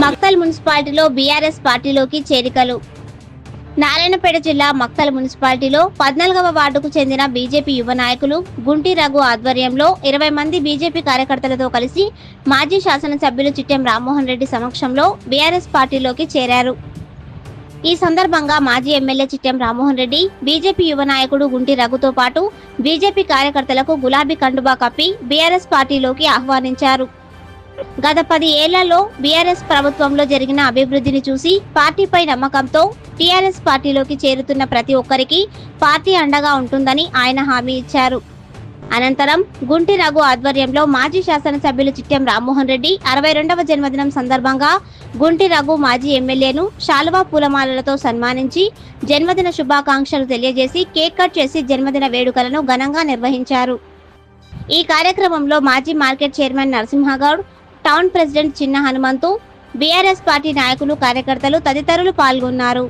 మక్తల్ మున్సిపాలిటీలో బీఆర్ఎస్ పార్టీలోకి చేరికలు. నారాయణపేట జిల్లా మక్తల్ మున్సిపాలిటీలో 14వ వార్డుకు చెందిన బీజేపీ యువ నాయకులు గుంటి రఘు ఆధ్వర్యంలో 20 మంది బీజేపీ కార్యకర్తలతో కలిసి మాజీ శాసనసభ్యులు చిట్టెం రామ్మోహన్ రెడ్డి సమక్షంలో బీఆర్ఎస్ పార్టీలోకి చేరారు. ఈ సందర్భంగా మాజీ ఎమ్మెల్యే చిట్టెం రామ్మోహన్ రెడ్డి బీజేపీ యువ నాయకుడు గుంటి రఘుతో పాటు బీజేపీ కార్యకర్తలకు గులాబీ కండువా కప్పి బీఆర్ఎస్ పార్టీలోకి ఆహ్వానించారు. గత 10 ఏళ్లలో బీఆర్ఎస్ ప్రభుత్వంలో జరిగిన అభివృద్ధిని చూసి పార్టీపై నమ్మకంతో టీఆర్ఎస్ పార్టీలోకి చేరుతున్న ప్రతి ఒక్కరికి పార్టీ అండగా ఉంటుందని ఆయన హామీ ఇచ్చారు. అనంతరం గుంటి రఘు ఆధ్వర్యంలో మాజీ శాసనసభ్యులు చిట్టెం రామ్మోహన్ రెడ్డి 62వ జన్మదినం సందర్భంగా గుంటి రఘు మాజీ ఎమ్మెల్యేను శాలువా పూలమాలలతో సన్మానించి జన్మదిన శుభాకాంక్షలు తెలియజేసి కేక్ కట్ చేసి జన్మదిన వేడుకలను ఘనంగా నిర్వహించారు. ఈ కార్యక్రమంలో మాజీ market chairman Narasimha Goud, town president చిన్న హనుమంతు, బీఆర్ఎస్ పార్టీ నాయకులు, కార్యకర్తలు తదితరులు పాల్గొన్నారు.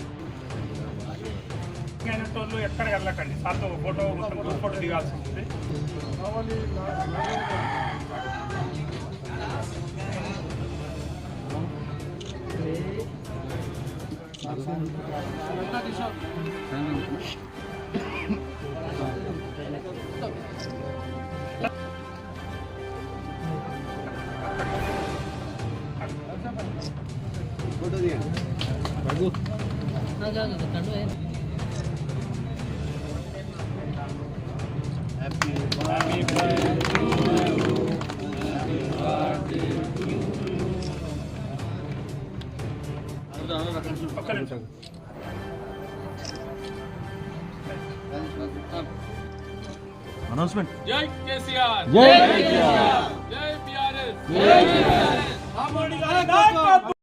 Announcement. Jai KCR. Jai KCR. Jai BRS. Jai BRS.